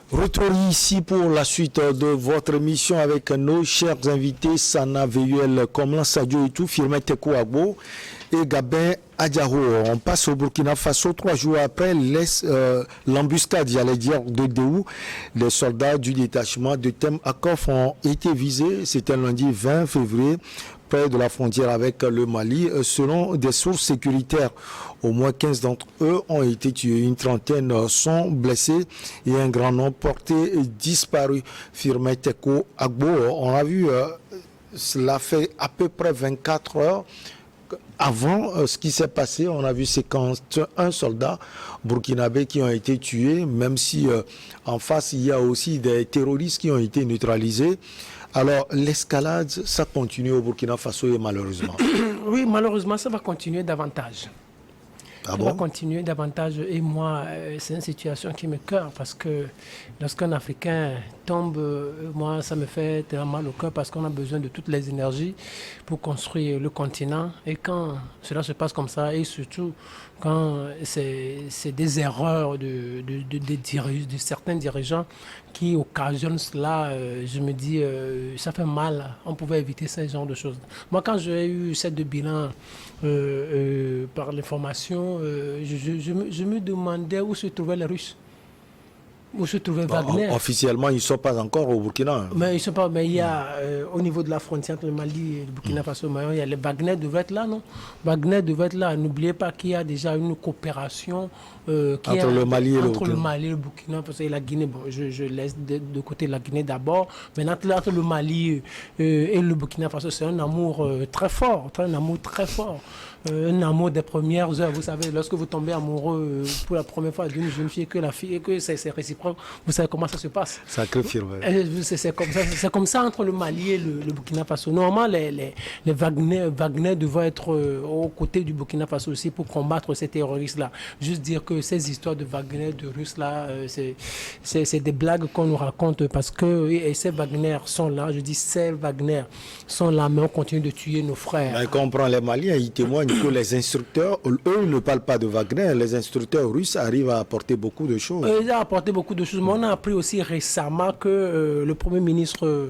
Retour ici pour la suite de votre émission avec nos chers invités Sana Veyuel, Komlan Sadio et tout, Firmin Teko Agbo et Gabin Adjaro. On passe au Burkina Faso 3 jours après l'embuscade, j'allais dire, de Déhou. Les soldats du détachement de Tem Akof ont été visés. C'était lundi 20 février. Près de la frontière avec le Mali. Selon des sources sécuritaires, au moins 15 d'entre eux ont été tués, une trentaine sont blessés et un grand nombre portés disparus. Firmin Teko Agbo, on a vu, cela fait à peu près 24 heures avant ce qui s'est passé. On a vu 51 soldats burkinabés qui ont été tués, même si en face il y a aussi des terroristes qui ont été neutralisés. Alors, l'escalade, ça continue au Burkina Faso et malheureusement. Oui, malheureusement, ça va continuer davantage. Ah ça bon? va continuer davantage. Et moi, c'est une situation qui me cœur parce que lorsqu'un Africain tombe, moi, ça me fait tellement mal au cœur parce qu'on a besoin de toutes les énergies pour construire le continent. Et quand cela se passe comme ça, et surtout quand c'est des erreurs de certains dirigeants qui occasionnent cela, je me dis, ça fait mal. On pouvait éviter ce genre de choses. Moi, quand j'ai eu cette bilan par l'information, je me demandais où se trouvaient les Russes. Où se trouvait Wagner. Officiellement, ils ne sont pas encore au Burkina. Mais ils sont pas. Mais il y a au niveau de la frontière entre le Mali et le Burkina Faso, il y a les Wagner devraient être là, non? Wagner devrait être là. N'oubliez pas qu'il y a déjà une coopération entre le Mali et le Burkina Faso et la Guinée. Bon, je laisse de côté la Guinée d'abord. Mais entre le Mali et le Burkina Faso, c'est un amour très fort, un amour très fort. Un amour des premières heures. Vous savez, lorsque vous tombez amoureux pour la première fois d'une jeune fille, que la fille, et que c'est réciproque, vous savez comment ça se passe. Sacré firme. C'est comme ça entre le Mali et le Burkina Faso. Normalement, les Wagner devraient être aux côtés du Burkina Faso aussi pour combattre ces terroristes-là. Juste dire que ces histoires de Wagner, de Russes-là, c'est des blagues qu'on nous raconte parce que et ces Wagner sont là. Je dis ces Wagner sont là, mais on continue de tuer nos frères. Mais quand on prend les Maliens, ils témoignent que les instructeurs, eux, ne parlent pas de Wagner. Les instructeurs russes arrivent à apporter beaucoup de choses. Ils ont apporté beaucoup de choses. Mais on a appris aussi récemment que le Premier ministre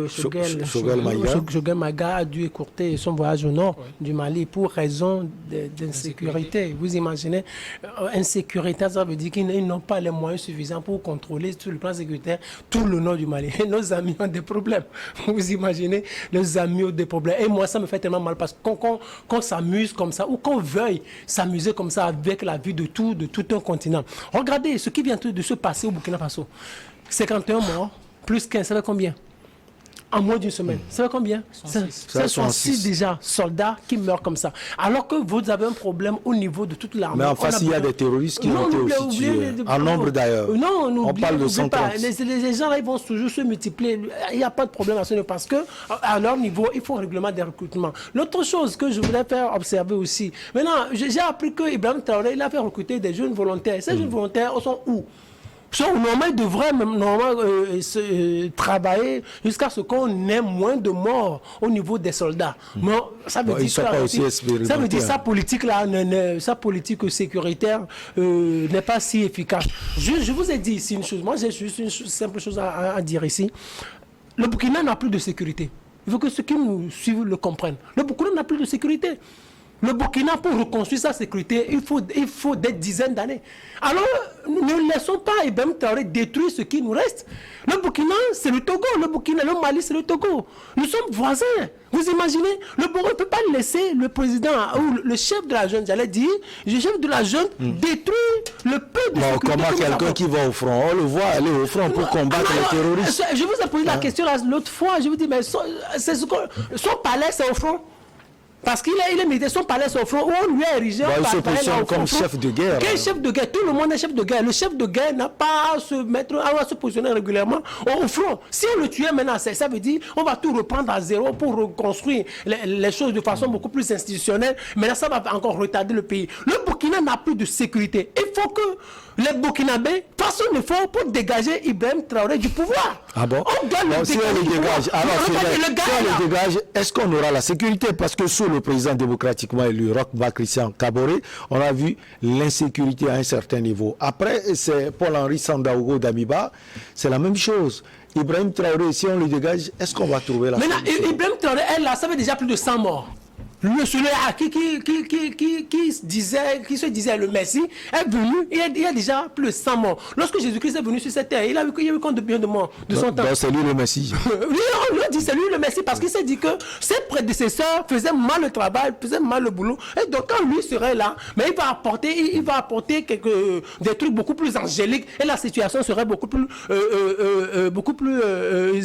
Choguel Maïga a dû écourter son voyage au nord du Mali pour raison d'insécurité. Vous imaginez, insécurité, ça veut dire qu'ils n'ont pas les moyens suffisants pour contrôler sur le plan sécuritaire tout le nord du Mali. Et nos amis ont des problèmes. Vous imaginez, nos amis ont des problèmes. Et moi, ça me fait tellement mal parce que qu'on s'amuse comme ça ou qu'on veuille s'amuser comme ça avec la vie de tout un continent. Regardez ce qui vient de se passer au Burkina Faso. 51 morts, plus 15, ça fait combien? En moins d'une semaine. Ça fait combien? 106 déjà soldats qui meurent comme ça. Alors que vous avez un problème au niveau de toute l'armée. Mais en face, il y a des terroristes qui ont été aussi tués. En nombre d'ailleurs. Non, on parle de 130. Pas. Les gens là, ils vont toujours se multiplier. Il n'y a pas de problème à ce niveau parce que à leur niveau, il faut un règlement des recrutements. L'autre chose que je voulais faire observer aussi. Maintenant, j'ai appris que Ibrahim Traoré, il a fait recruter des jeunes volontaires. Ces jeunes volontaires sont où? Normalement, ils devraient travailler jusqu'à ce qu'on ait moins de morts au niveau des soldats. Mais ça veut dire ça veut dire sa politique là, sa politique sécuritaire n'est pas si efficace. Je vous ai dit ici une chose. Moi, j'ai juste une simple chose à dire ici. Le Burkina n'a plus de sécurité. Il faut que ceux qui nous suivent le comprennent. Le Burkina n'a plus de sécurité. Le Burkina, pour reconstruire sa sécurité, il faut des dizaines d'années. Alors, ne laissons pas Ibrahim Traoré détruire ce qui nous reste. Le Burkina, c'est le Togo. Le Mali, c'est le Togo. Nous sommes voisins. Vous imaginez? Le Burkina ne peut pas laisser le président ou le chef de la junte, j'allais dire, le chef de la junte détruire le peu de sécurité. Comment quelqu'un qui va au front, on le voit aller au front pour combattre les terroristes. Je vous ai posé la question l'autre fois. Je vous dis, mais son palais, c'est au front. Parce qu'il est militaire, son palais au front, où on lui a érigé un palais comme chef de guerre. Quel chef de guerre? Tout le monde est chef de guerre. Le chef de guerre n'a pas à se positionner régulièrement au front. Si on le tuait maintenant, ça veut dire on va tout reprendre à zéro pour reconstruire les choses de façon beaucoup plus institutionnelle. Maintenant, ça va encore retarder le pays. Le Burkina n'a plus de sécurité. Il faut que les Burkinabés fassent un effort pour dégager Ibrahim Traoré du pouvoir. Ah bon? On doit le si on le dégage, alors si on le dégage, est-ce qu'on aura la sécurité? Parce que sous le président démocratiquement élu, Roch Christian Kaboré, on a vu l'insécurité à un certain niveau. Après, c'est Paul-Henri Sandaogo d'Amiba, c'est la même chose. Ibrahim Traoré, si on le dégage, est-ce qu'on va trouver la solution? Maintenant, Ibrahim Traoré, là, ça fait déjà plus de 100 morts. Celui-là qui se disait le Messie est venu, il y a déjà plus de 100 morts. Lorsque Jésus-Christ est venu sur cette terre, il a eu combien de morts de son temps? C'est lui le Messie. Oui, on lui a dit c'est lui le Messie parce qu'il s'est dit que ses prédécesseurs faisaient mal le travail, faisaient mal le boulot. Et donc quand lui serait là, mais il va apporter des trucs beaucoup plus angéliques et la situation serait beaucoup plus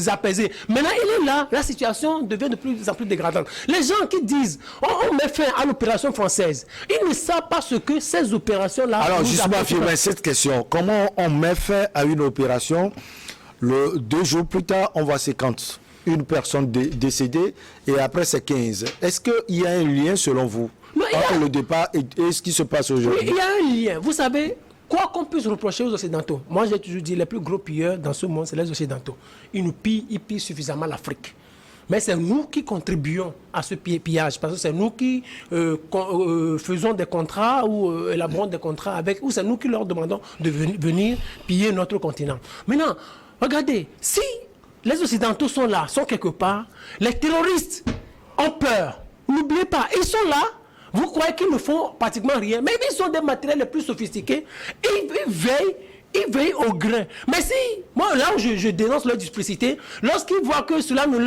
apaisée. Maintenant il est là, la situation devient de plus en plus dégradante. Les gens qui disent on met fin à l'opération française. Ils ne savent pas ce que ces opérations-là... Alors, justement, cette question. Comment on met fin à une opération? 2 jours plus tard, on voit 50. Une personne décédée et après, c'est 15. Est-ce qu'il y a un lien, selon vous, entre le départ et ce qui se passe aujourd'hui? Oui, il y a un lien. Vous savez, quoi qu'on puisse reprocher aux Occidentaux, moi, j'ai toujours dit, les plus gros pilleurs dans ce monde, c'est les Occidentaux. Ils pillent suffisamment l'Afrique. Mais c'est nous qui contribuons à ce pillage, parce que c'est nous qui faisons des contrats ou élaborons des contrats avec, ou c'est nous qui leur demandons de venir piller notre continent. Maintenant, regardez, si les Occidentaux sont là, sont quelque part, les terroristes ont peur. N'oubliez pas, ils sont là. Vous croyez qu'ils ne font pratiquement rien, mais ils sont des matériels les plus sophistiqués. Ils veillent au grain. Mais si, moi là où je dénonce leur duplicité, lorsqu'ils voient que cela ne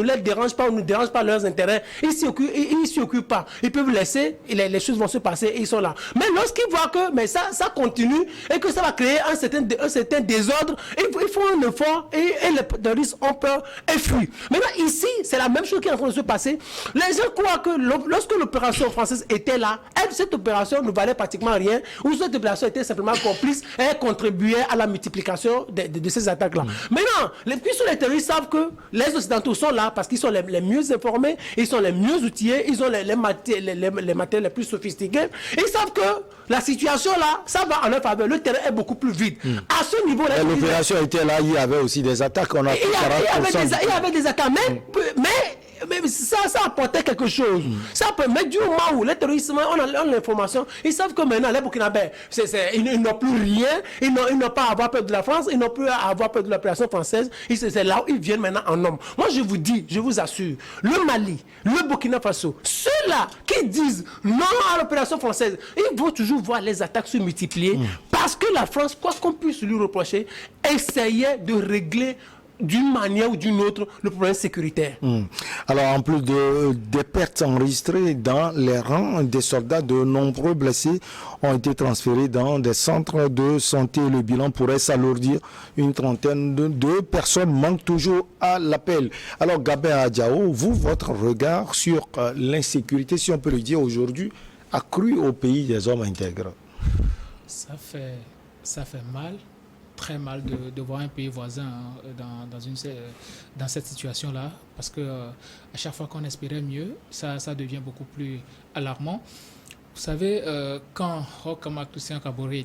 les dérange pas ou ne dérange pas leurs intérêts, ils ne s'y occupent pas. Ils peuvent laisser, les choses vont se passer et ils sont là. Mais lorsqu'ils voient que ça continue et que ça va créer un certain désordre, ils font un effort et les terroristes ont peur et fuient. Maintenant ici, c'est la même chose qui est en train de se passer. Les gens croient que lorsque l'opération française était là, cette opération ne valait pratiquement rien, ou cette opération était simplement complice et contribuait à la multiplication de ces attaques-là. Maintenant, puisque les terroristes savent que les Occidentaux sont là parce qu'ils sont les mieux informés, ils sont les mieux outillés, ils ont les matériels les plus sophistiqués, ils savent que la situation là, ça va en leur faveur. Le terrain est beaucoup plus vide. À ce niveau-là... L'opération était là, il y avait aussi des attaques. Il y avait des attaques, mais ça apportait quelque chose. Mais du moment où les terroristes ont l'information, ils savent que maintenant les Burkinabés, ils n'ont plus rien, ils n'ont pas à avoir peur de la France, ils n'ont plus à avoir peur de l'opération française. C'est là où ils viennent maintenant en nombre. Moi je vous dis, je vous assure, le Mali, le Burkina Faso, ceux-là qui disent non à l'opération française, ils vont toujours voir les attaques se multiplier parce que la France, quoi qu'on puisse lui reprocher, essayait de régler d'une manière ou d'une autre le problème sécuritaire. Alors en plus des pertes enregistrées dans les rangs des soldats, de nombreux blessés ont été transférés dans des centres de santé. Le bilan pourrait s'alourdir. Une trentaine de personnes manquent toujours à l'appel. Alors Gabin Adjao, vous, votre regard sur l'insécurité, si on peut le dire aujourd'hui, accrue au pays des hommes intègres? Ça fait mal. Très mal de voir un pays voisin dans cette situation-là, parce que à chaque fois qu'on espérait mieux, ça devient beaucoup plus alarmant. Vous savez, quand Roch Christian Kaboré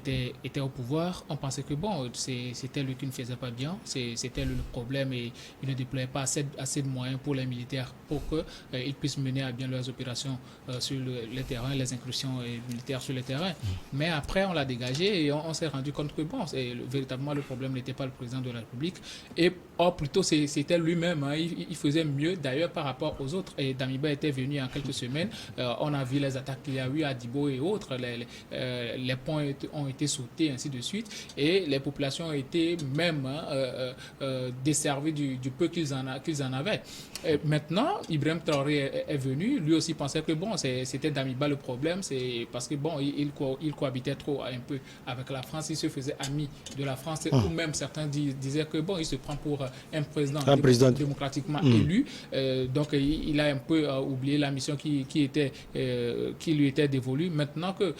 était au pouvoir, on pensait que bon, c'était lui qui ne faisait pas bien, c'était le problème et il ne déployait pas assez de moyens pour les militaires pour qu'ils puissent mener à bien leurs opérations sur le terrain, les incursions militaires sur le terrain. Mais après, on l'a dégagé et on s'est rendu compte que bon, véritablement le problème n'était pas le président de la République, plutôt c'était lui-même. Il faisait mieux d'ailleurs par rapport aux autres. Et Damiba était venu en quelques semaines. On a vu les attaques qu'il y a eu à Dibo et autres. Les ponts ont été sautés, ainsi de suite. Et les populations ont été même desservies du peu qu'ils en avaient. Et maintenant, Ibrahim Traoré est venu. Lui aussi pensait que bon, c'était Damiba le problème. C'est parce que bon, il cohabitait trop un peu avec la France. Il se faisait ami de la France. Ou même certains disaient que bon, il se prend pour un président démocratiquement élu. Donc, il a un peu oublié la mission qui lui était dévolue. Maintenant que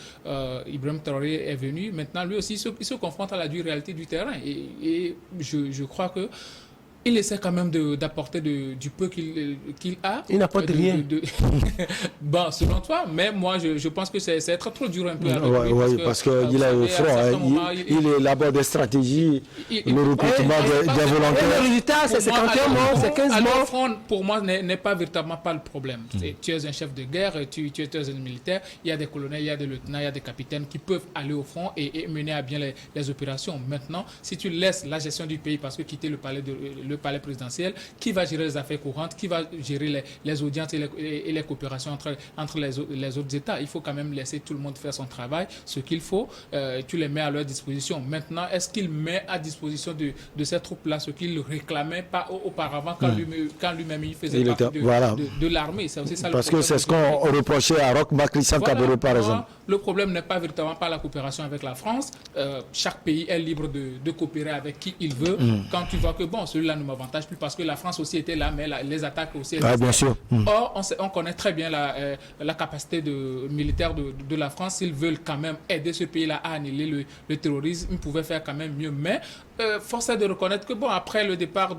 Ibrahim Traoré est venu, maintenant lui aussi il se confronte à la dure réalité du terrain. Et je crois que il essaie quand même d'apporter du peu qu'il a. Il n'apporte rien. Bon, selon toi, mais moi, je pense que c'est être trop dur un peu avec lui. Oui, parce qu'il est au front. Il élabore des stratégies, le recrutement des volontaires. Le résultat, c'est 51 morts, c'est 15 morts. Le front, pour moi, n'est pas véritablement pas le problème. Tu es un chef de guerre, tu es un militaire, il y a des colonels, il y a des lieutenants, il y a des capitaines qui peuvent aller au front et mener à bien les opérations. Maintenant, si tu laisses la gestion du pays, parce que quitter le palais présidentiel, qui va gérer les affaires courantes, qui va gérer les audiences et les coopérations entre les autres États. Il faut quand même laisser tout le monde faire son travail, ce qu'il faut, tu les mets à leur disposition. Maintenant, est-ce qu'il met à disposition de ces troupes-là ce qu'il réclamait pas auparavant quand lui-même il faisait partie de l'armée? C'est aussi ça parce que c'est ce qu'on reprochait à Roch Marc Christian Kaboré, par exemple. Le problème n'est pas véritablement pas la coopération avec la France. Chaque pays est libre de coopérer avec qui il veut. Quand tu vois que bon, celui-là ne m'avantage plus parce que la France aussi était là, mais les attaques aussi étaient bien sûr. Or, on connaît très bien la capacité militaire de la France. S'ils veulent quand même aider ce pays-là à annihiler le terrorisme, ils pouvaient faire quand même mieux. Mais force est de reconnaître que bon, après le départ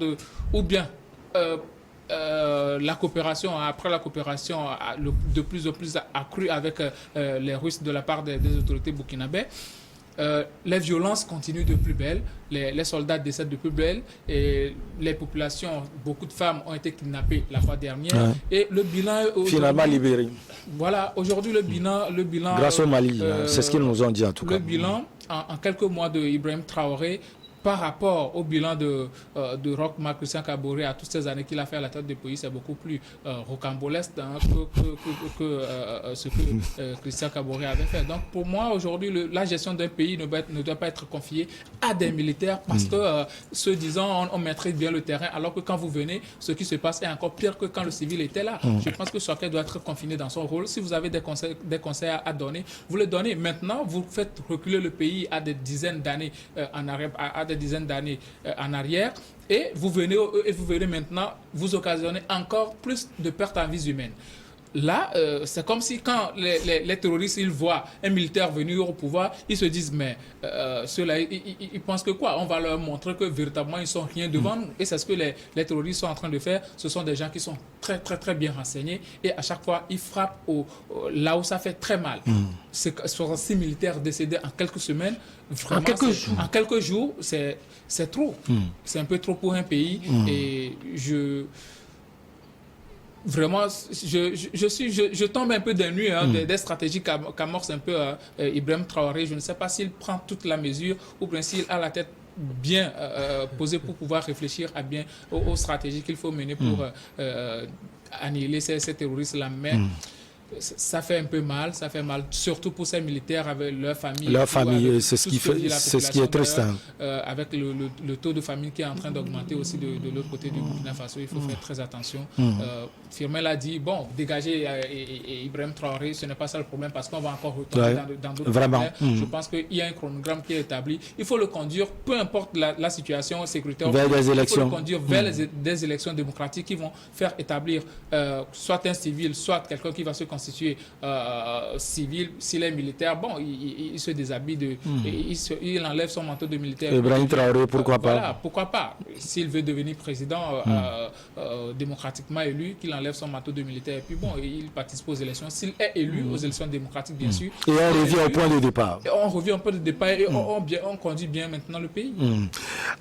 la coopération de plus en plus accrue avec les Russes de la part des autorités burkinabées, les violences continuent de plus belle, les soldats décèdent de plus belle et les populations, beaucoup de femmes ont été kidnappées la fois dernière et le bilan finalement libéré. Voilà, aujourd'hui le bilan grâce au Mali, c'est ce qu'ils nous ont dit en tout cas. Le bilan en quelques mois de Ibrahim Traoré par rapport au bilan de Roch Marc Christian Kaboré à toutes ces années qu'il a fait à la tête du pays, c'est beaucoup plus rocambolesque que ce que Christian Kaboré avait fait. Donc pour moi, aujourd'hui, la gestion d'un pays ne doit pas être confiée à des militaires parce que, se disant, on maîtrise bien le terrain, alors que quand vous venez, ce qui se passe est encore pire que quand le civil était là. Je pense que chacun doit être confiné dans son rôle. Si vous avez des conseils à donner, vous les donnez. Maintenant, vous faites reculer le pays à des dizaines d'années en arrière, à des dizaines d'années en arrière et vous venez maintenant vous occasionner encore plus de pertes en vies humaines. Là, c'est comme si quand les terroristes ils voient un militaire venir au pouvoir, ils se disent mais ceux-là ils pensent que quoi? On va leur montrer que véritablement ils sont rien devant nous. Et c'est ce que les terroristes sont en train de faire. Ce sont des gens qui sont très très très bien renseignés et à chaque fois ils frappent là où ça fait très mal. 66 militaires décédés en quelques semaines. Vraiment, en quelques jours, c'est trop. C'est un peu trop pour un pays et vraiment, je tombe un peu des nues des stratégies qu'amorce un peu Ibrahim Traoré. Je ne sais pas s'il prend toute la mesure ou bien s'il a la tête bien posée pour pouvoir réfléchir aux stratégies qu'il faut mener pour annihiler ces terroristes-là. Mais ça fait un peu mal, surtout pour ces militaires avec leur famille. Leur famille, c'est ce qui est triste. Avec le taux de famine qui est en train d'augmenter aussi de l'autre côté du Burkina Faso, il faut faire très attention. Firmin l'a dit, bon, dégager Ibrahim Traoré, ce n'est pas ça le problème parce qu'on va encore retourner dans d'autres vraiment. Je pense qu'il y a un chronogramme qui est établi. Il faut le conduire, peu importe la situation sécuritaire, vers des élections. Il faut le conduire vers des élections démocratiques qui vont faire établir soit un civil, soit quelqu'un qui va se constituer civil. S'il est militaire, bon, il se déshabille, il enlève son manteau de militaire. Ibrahim Traoré, pourquoi pas? Voilà, pourquoi pas? S'il veut devenir président démocratiquement élu, qu'il enlève son manteau de militaire et puis bon, il participe aux élections. S'il est élu aux élections démocratiques, bien sûr. Et on revient au point de départ. On revient au point de départ et on conduit bien maintenant le pays.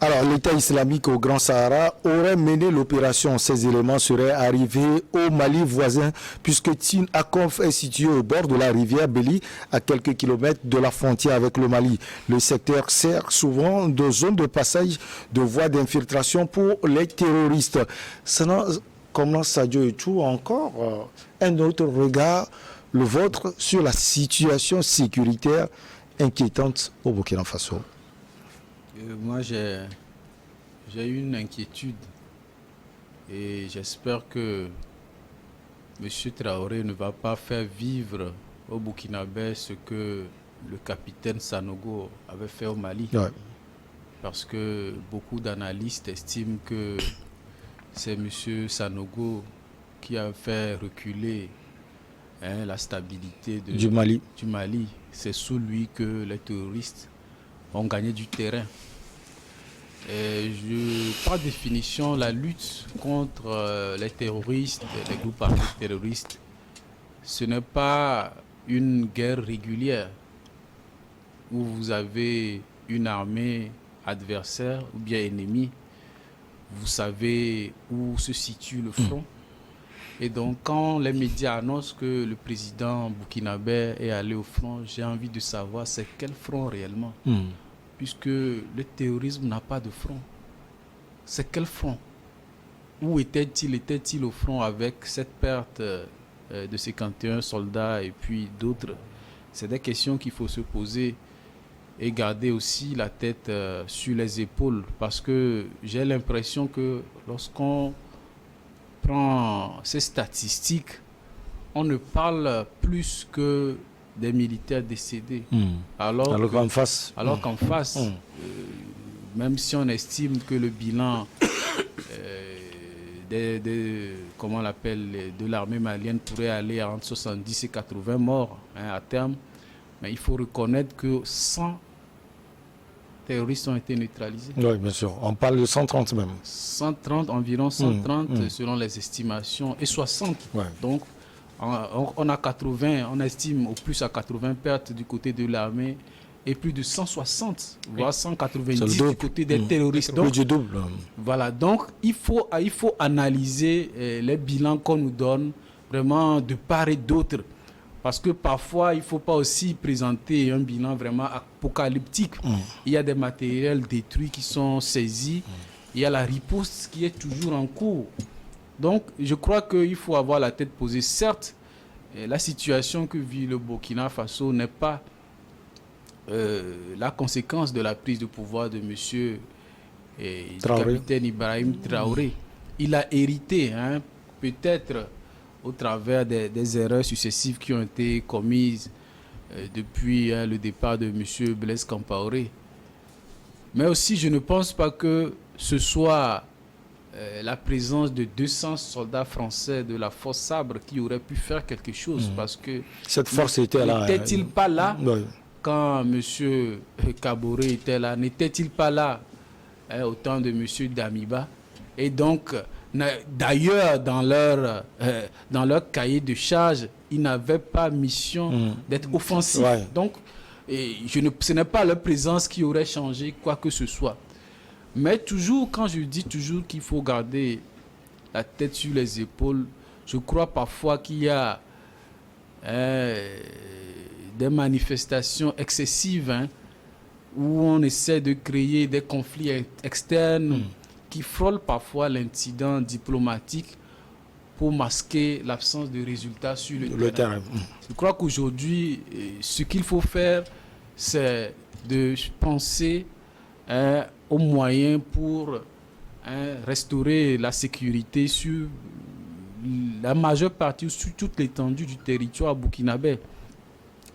Alors, l'État islamique au Grand Sahara aurait mené l'opération. Ces éléments seraient arrivés au Mali voisin, puisque Tin Akonf est situé au bord de la rivière Beli, à quelques kilomètres de la frontière avec le Mali. Le secteur sert souvent de zone de passage, de voie d'infiltration pour les terroristes. Comment Sadio et tout encore un autre regard, le vôtre, sur la situation sécuritaire inquiétante au Burkina Faso? Moi, j'ai une inquiétude et j'espère que M. Traoré ne va pas faire vivre au Burkinabé ce que le capitaine Sanogo avait fait au Mali. Parce que beaucoup d'analystes estiment que c'est M. Sanogo qui a fait reculer la stabilité du Mali. C'est sous lui que les terroristes ont gagné du terrain. Par définition, la lutte contre les terroristes, les groupes armés terroristes, ce n'est pas une guerre régulière où vous avez une armée adversaire ou bien ennemie. Vous savez où se situe le front. Et donc, quand les médias annoncent que le président burkinabé est allé au front, j'ai envie de savoir c'est quel front réellement. Puisque le terrorisme n'a pas de front. C'est quel front? Où était-il? Était-il au front avec cette perte de 51 soldats et puis d'autres? C'est des questions qu'il faut se poser et garder aussi la tête sur les épaules. Parce que j'ai l'impression que lorsqu'on prend ces statistiques, on ne parle plus que des militaires décédés. Alors qu'en face, même si on estime que le bilan de l'armée malienne pourrait aller entre 70 et 80 morts à terme, mais il faut reconnaître que 100 terroristes ont été neutralisés. Oui, bien sûr. On parle de 130 même. 130, environ 130 selon les estimations, et 60. Ouais. Donc, on a 80, on estime au plus à 80 pertes du côté de l'armée et plus de 160, voire 190 du côté des terroristes. Donc, du double. Voilà, donc il faut analyser les bilans qu'on nous donne vraiment de part et d'autre. Parce que parfois, il ne faut pas aussi présenter un bilan vraiment apocalyptique. Il y a des matériels détruits qui sont saisis. Il y a la riposte qui est toujours en cours. Donc, je crois qu'il faut avoir la tête posée. Certes, la situation que vit le Burkina Faso n'est pas la conséquence de la prise de pouvoir de monsieur du capitaine Ibrahim Traoré. Il a hérité, peut-être au travers des erreurs successives qui ont été commises depuis le départ de monsieur Blaise Compaoré. Mais aussi, je ne pense pas que ce soit la présence de 200 soldats français de la force Sabre qui aurait pu faire quelque chose, parce que cette force était là. N'était-il pas là quand M. Kaboré était là? N'était-il pas là au temps de M. Damiba? Et donc, d'ailleurs, dans leur cahier de charge, ils n'avaient pas mission d'être offensifs. Donc, ce n'est pas leur présence qui aurait changé quoi que ce soit. Mais toujours, quand je dis toujours qu'il faut garder la tête sur les épaules, je crois parfois qu'il y a des manifestations excessives où on essaie de créer des conflits externes qui frôlent parfois l'incident diplomatique pour masquer l'absence de résultats sur le terrain. Je crois qu'aujourd'hui, ce qu'il faut faire, c'est de penser aux moyens pour restaurer la sécurité sur la majeure partie, sur toute l'étendue du territoire burkinabé.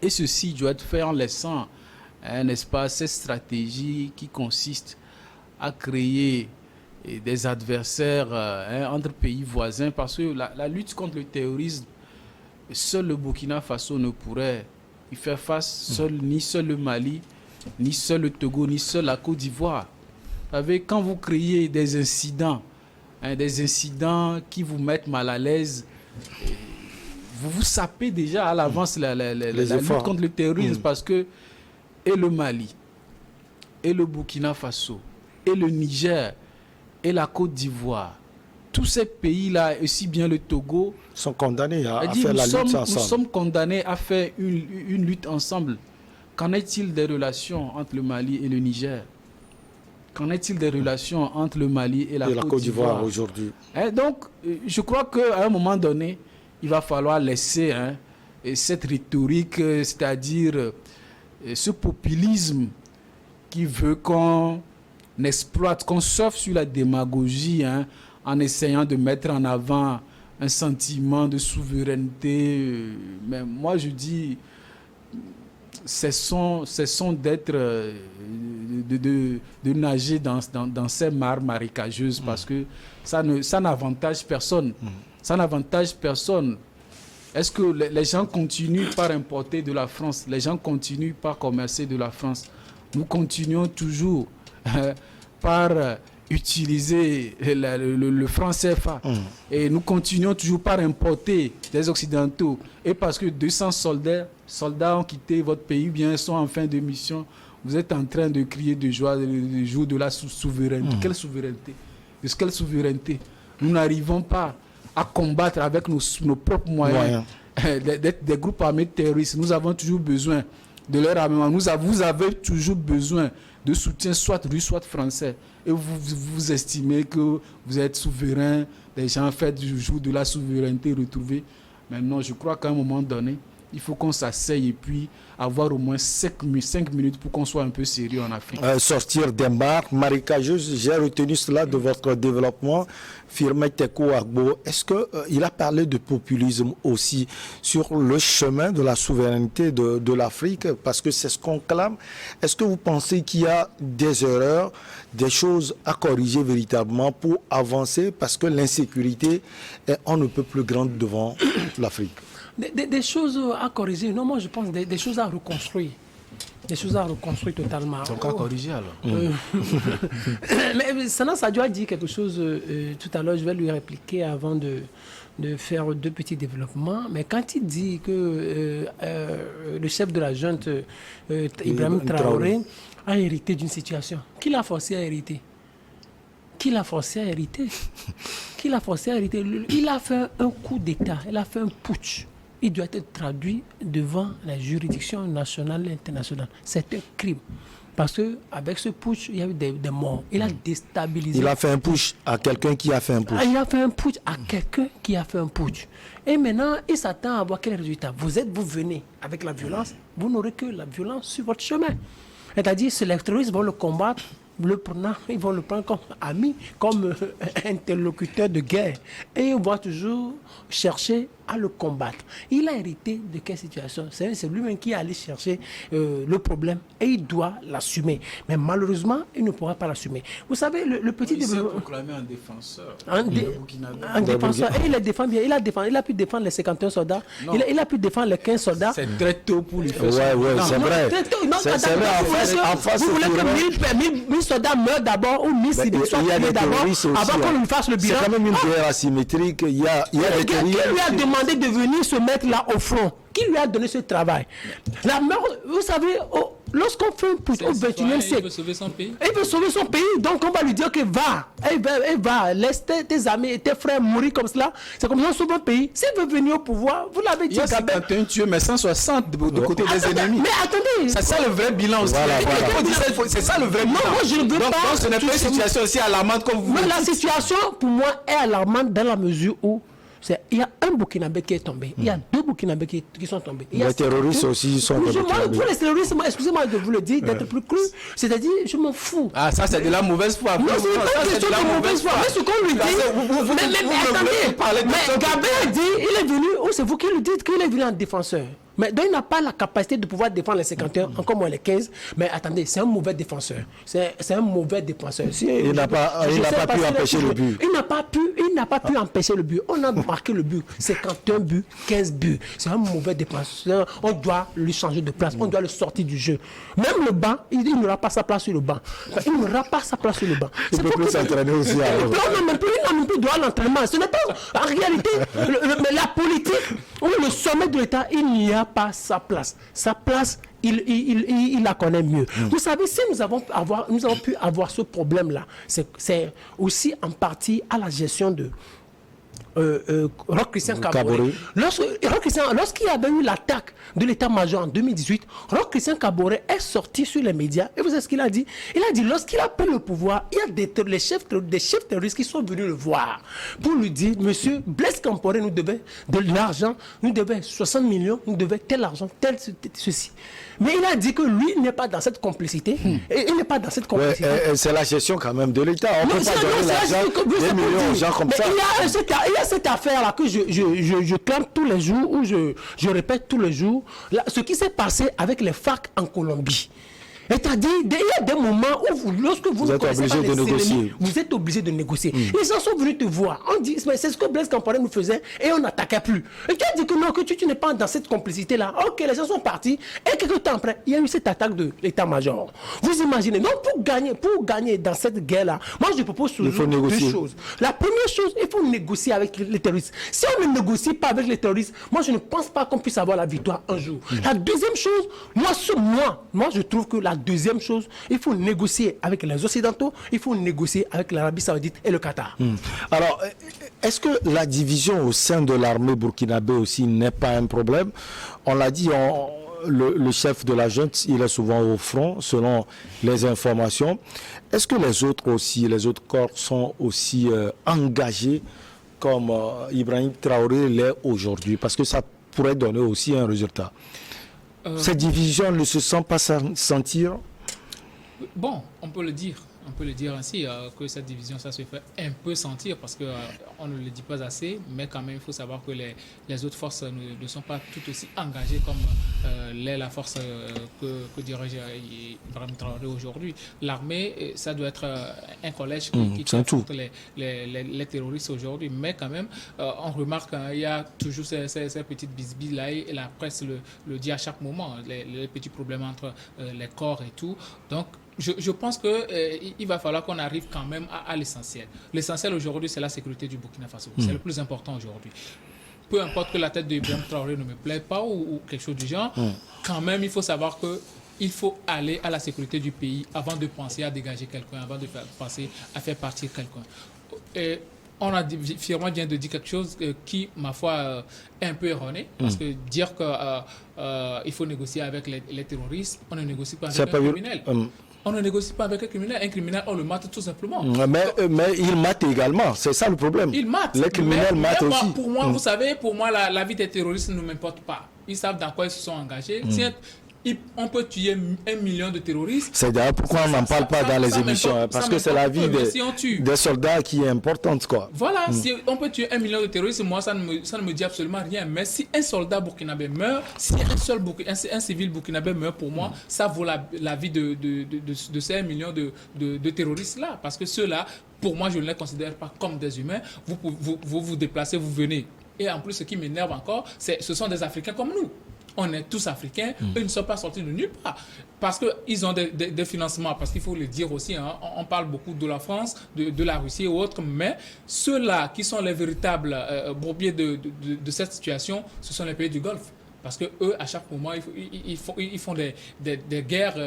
Et ceci doit être fait en laissant, n'est-ce pas, cette stratégie qui consiste à créer des adversaires entre pays voisins, parce que la lutte contre le terrorisme, seul le Burkina Faso ne pourrait y faire face, ni seul le Mali, ni seul le Togo, ni seul la Côte d'Ivoire. Vous savez, quand vous créez des incidents qui vous mettent mal à l'aise, vous sapez déjà à l'avance la lutte contre le terrorisme, parce que et le Mali, et le Burkina Faso, et le Niger, et la Côte d'Ivoire, tous ces pays-là, aussi bien le Togo, sont condamnés à faire la lutte ensemble. Nous sommes condamnés à faire une lutte ensemble. Qu'en est-il des relations entre le Mali et le Niger? Qu'en est-il des relations entre le Mali et la Côte d'Ivoire aujourd'hui? Donc, je crois qu'à un moment donné, il va falloir laisser cette rhétorique, c'est-à-dire ce populisme qui veut qu'on exploite, qu'on surfe sur la démagogie en essayant de mettre en avant un sentiment de souveraineté. Mais moi, je dis, cessons d'être, de nager dans ces mares marécageuses, parce que ça n'avantage personne. Ça n'avantage personne. Est-ce que les gens continuent par importer de la France? Les gens continuent par commercer de la France? Nous continuons toujours par utiliser le franc CFA. Et nous continuons toujours par importer des Occidentaux. Et parce que 200 soldats ont quitté votre pays, bien sont en fin de mission, vous êtes en train de crier de joie le jour de la souveraineté. Quelle souveraineté? De quelle souveraineté? Nous n'arrivons pas à combattre avec nos propres moyens. Des groupes armés terroristes. Nous avons toujours besoin de leur armement. Vous avez toujours besoin de soutien, soit russe, soit français. Et vous estimez que vous êtes souverain, des gens font du jour de la souveraineté retrouvée. Maintenant, je crois qu'à un moment donné, il faut qu'on s'asseye et puis avoir au moins 5 minutes pour qu'on soit un peu sérieux en Afrique. Sortir des marques marécageuses, j'ai retenu cela de votre développement. Firmin Tekou Agbo, est-ce qu'il a parlé de populisme aussi sur le chemin de la souveraineté de l'Afrique? Parce que c'est ce qu'on clame. Est-ce que vous pensez qu'il y a des erreurs, des choses à corriger véritablement pour avancer? Parce que l'insécurité est on ne peut plus grande devant l'Afrique. Des choses à corriger, non, moi je pense des choses à reconstruire. Des choses à reconstruire totalement. Donc à corriger alors. Mais Sana Sadio a dit quelque chose tout à l'heure, je vais lui répliquer avant de faire 2 petits développements. Mais quand il dit que le chef de la junte, Ibrahim Traoré, a hérité d'une situation, qui l'a forcé à hériter? Qui l'a forcé à hériter? Qui l'a forcé à hériter? Il a fait un coup d'État, il a fait un putsch. Il doit être traduit devant la juridiction nationale et internationale. C'est un crime. Parce qu'avec ce putsch, il y a eu des morts. Il a déstabilisé. Il a fait un putsch à quelqu'un qui a fait un putsch. Il a fait un putsch à quelqu'un qui a fait un putsch. Et maintenant, il s'attend à avoir quel résultat? Vous venez avec la violence, vous n'aurez que la violence sur votre chemin. C'est-à-dire que les terroristes vont le combattre. Ils vont le prendre comme ami, comme interlocuteur de guerre. Et ils vont toujours chercher à le combattre. Il a hérité de quelle situation? C'est lui-même qui est allé chercher le problème et il doit l'assumer. Mais malheureusement, il ne pourra pas l'assumer. Vous savez, le petit développement... Il s'est proclamé un défenseur. Un défenseur. Et il les défend bien. Il a pu défendre les 51 soldats. Il a pu défendre les 15 soldats. C'est très tôt pour lui faire ça. Oui, c'est vrai. C'est vrai. Vous voulez que 1000 soldats meurent d'abord ou 1000 civils soient tués d'abord avant qu'on lui fasse le bilan? C'est quand même une guerre asymétrique. Il y a des qui lui a demandé de venir se mettre là au front? Qui lui a donné ce travail? La mort, vous savez, lorsqu'on fait un putsch au 21e siècle, il veut sauver son pays. Il veut sauver son pays, donc on va lui dire que va, laisse tes amis et tes frères mourir comme cela. C'est comme ça qu'on sauve un pays. S'il veut venir au pouvoir, vous l'avez dit. Il y a 51 tués, mais 160 de côté des ennemis. Mais attendez. C'est ça le vrai bilan aussi. C'est ça le vrai bilan. Non, moi je ne veux pas. Donc ce n'est pas une situation aussi alarmante comme vous dites. La situation, pour moi, est alarmante dans la mesure où il y a un Burkinabé qui est tombé. Il y a 2 Burkinabés qui sont tombés. Les terroristes aussi sont tombés. Pour les terroristes, excusez-moi de vous le dire, d'être plus cru. C'est-à-dire, je m'en fous. Ah, ça c'est de la mauvaise foi. Non, c'est pas une question de mauvaise foi. Mais ce qu'on lui dit. Mais attendez. Mais Gabé a dit, il est venu, ou c'est vous qui lui dites qu'il est venu en défenseur. Mais donc il n'a pas la capacité de pouvoir défendre les 51, encore moins les 15. Mais attendez, c'est un mauvais défenseur. C'est un mauvais défenseur. Il n'a pas pu empêcher le but. Il n'a pas pu empêcher le but. On a marqué le but. 51 buts, 15 buts. C'est un mauvais défenseur. On doit lui changer de place. On doit le sortir du jeu. Même le banc, il n'aura pas sa place sur le banc. Il n'aura pas sa place sur le banc. Il peut plus s'entraîner aussi. Il n'a même plus droit à l'entraînement. Ce n'est pas en réalité la politique ou le sommet de l'État, il n'y a pas sa place. Sa place, il la connaît mieux. Vous savez, si nous avons pu avoir ce problème-là, c'est aussi en partie à la gestion de Roch Christian Kaboré. Lorsqu'il y avait eu l'attaque de l'état-major en 2018, Roch Christian Kaboré est sorti sur les médias et vous savez ce qu'il a dit? Il a dit, lorsqu'il a pris le pouvoir, il y a des chefs terroristes qui sont venus le voir pour lui dire, monsieur Blaise Compaoré nous devait de l'argent, nous devait 60 millions, nous devait tel argent, tel ceci. Mais il a dit que lui n'est pas dans cette complicité. Et il n'est pas dans cette complicité. C'est la gestion quand même de l'État. On ne peut pas donner l'argent des millions aux gens comme ça. Il y a cette affaire-là que je clame tous les jours, ou je répète tous les jours, ce qui s'est passé avec les FARC en Colombie. C'est-à-dire, il y a des moments où lorsque vous êtes obligé de négocier. Vous êtes obligé de négocier. Les gens sont venus te voir. On dit, mais c'est ce que Blaise Compaoré nous faisait et on n'attaquait plus. Et tu as dit que non, que tu n'es pas dans cette complicité-là. Ok, les gens sont partis. Et quelques temps après, il y a eu cette attaque de l'état-major. Vous imaginez. Donc, pour gagner dans cette guerre-là, moi, je propose toujours deux choses. La première chose, il faut négocier avec les terroristes. Si on ne négocie pas avec les terroristes, moi, je ne pense pas qu'on puisse avoir la victoire un jour. La deuxième chose, moi, je trouve que la deuxième chose, il faut négocier avec les Occidentaux, il faut négocier avec l'Arabie Saoudite et le Qatar. Alors, est-ce que la division au sein de l'armée burkinabé aussi n'est pas un problème? On l'a dit, le chef de la junte, il est souvent au front, selon les informations. Est-ce que les autres corps sont aussi engagés comme Ibrahim Traoré l'est aujourd'hui? Parce que ça pourrait donner aussi un résultat. Cette division ne se sent pas sentir? Bon, on peut le dire ainsi, que cette division, ça se fait un peu sentir parce qu'on ne le dit pas assez, mais quand même, il faut savoir que les autres forces ne sont pas tout aussi engagées comme l'est la force que dirige Ibrahim Traoré aujourd'hui. L'armée, ça doit être un collège qui affronte les terroristes aujourd'hui, mais quand même, on remarque qu'il y a toujours ces petites bisbilles là et la presse le dit à chaque moment, les petits problèmes entre les corps et tout. Donc, je pense qu'il va falloir qu'on arrive quand même à l'essentiel. L'essentiel aujourd'hui, c'est la sécurité du Burkina Faso. C'est le plus important aujourd'hui. Peu importe que la tête de Ibrahim Traoré ne me plaît pas ou quelque chose du genre, quand même, il faut savoir qu'il faut aller à la sécurité du pays avant de penser à dégager quelqu'un, avant de penser à faire partir quelqu'un. On a Firmin vient de dire quelque chose qui, ma foi, est un peu erroné. Parce que dire qu'il faut négocier avec les terroristes, on ne négocie pas avec un criminel. On ne négocie pas avec un criminel. Un criminel, on le mate tout simplement. Mais il mate également. C'est ça le problème. Il mate. Les criminels matent aussi. Pour moi, vous savez, la vie des terroristes ne m'importe pas. Ils savent dans quoi ils se sont engagés. On peut tuer 1 million de terroristes. C'est d'ailleurs pourquoi on n'en parle pas dans les émissions. Parce que c'est la vie des soldats qui est importante, quoi. Voilà, si on peut tuer 1 million de terroristes, moi, ça ne me dit absolument rien. Mais si un soldat burkinabé meurt, si un civil burkinabé meurt, pour moi, ça vaut la vie de ces 1 million de terroristes-là. Parce que ceux-là, pour moi, je ne les considère pas comme des humains. Vous déplacez, vous venez. Et en plus, ce qui m'énerve encore, ce sont des Africains comme nous. On est tous africains, eux ne sont pas sortis de nulle part. Parce qu'ils ont des financements, parce qu'il faut le dire aussi, hein, on parle beaucoup de la France, de la Russie et autres, mais ceux-là qui sont les véritables bourbiers de cette situation, ce sont les pays du Golfe. Parce qu'eux, à chaque moment, ils font des guerres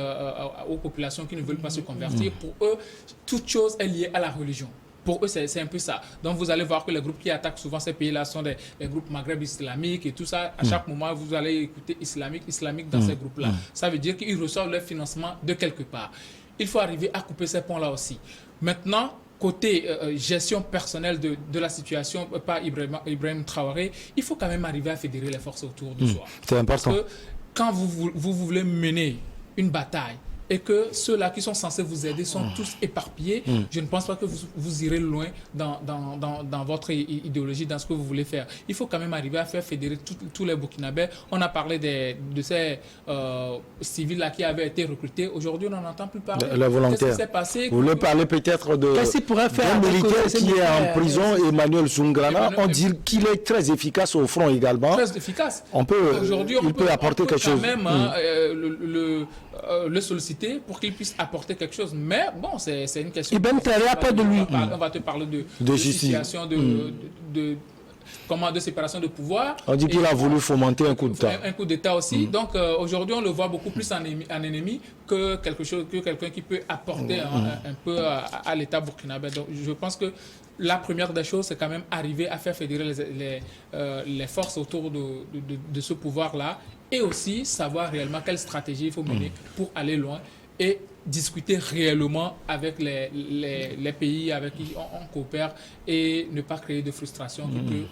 aux populations qui ne veulent pas se convertir. Pour eux, toute chose est liée à la religion. Pour eux, c'est un peu ça. Donc, vous allez voir que les groupes qui attaquent souvent ces pays-là sont des groupes maghreb islamiques et tout ça. À chaque moment, vous allez écouter islamique dans ces groupes-là. Ça veut dire qu'ils reçoivent leur financement de quelque part. Il faut arriver à couper ces ponts-là aussi. Maintenant, côté gestion personnelle de la situation par Ibrahim Traoré, il faut quand même arriver à fédérer les forces autour de soi. C'est important. Parce que quand vous voulez mener une bataille, et que ceux-là qui sont censés vous aider sont tous éparpillés, je ne pense pas que vous irez loin dans votre idéologie, dans ce que vous voulez faire. Il faut quand même arriver à faire fédérer tous les Burkinabés. On a parlé de ces civils-là qui avaient été recrutés. Aujourd'hui, on n'en entend plus parler. Les volontaires. Qu'est-ce qui s'est passé? Vous voulez parler peut-être d'un militaire qui est en prison, Emmanuel Soungrana. On dit qu'il est très efficace au front également. Très efficace. Il peut apporter quelque chose. Même le solliciter pour qu'il puisse apporter quelque chose. Mais bon, c'est une question. Ibrahim Traoré a pas de lui. On va te parler de situation de séparation de pouvoir. On dit qu'il a voulu fomenter un coup d'État. Un coup d'État aussi. Donc aujourd'hui, on le voit beaucoup plus en ennemi que quelqu'un qui peut apporter un peu à l'État burkinabé. Donc je pense que la première des choses, c'est quand même arriver à faire fédérer les forces autour de ce pouvoir-là et aussi savoir réellement quelle stratégie il faut mener pour aller loin et discuter réellement avec les pays avec qui on coopère et ne pas créer de frustration qui peut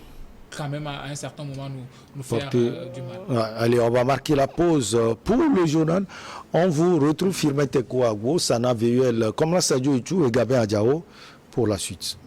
quand même à un certain moment nous faire du mal. Allez, on va marquer la pause pour le journal. On vous retrouve Firmin Tekou Agbo, Sana VUL, Komla Sadio Itou et Gabin Adjao pour la suite.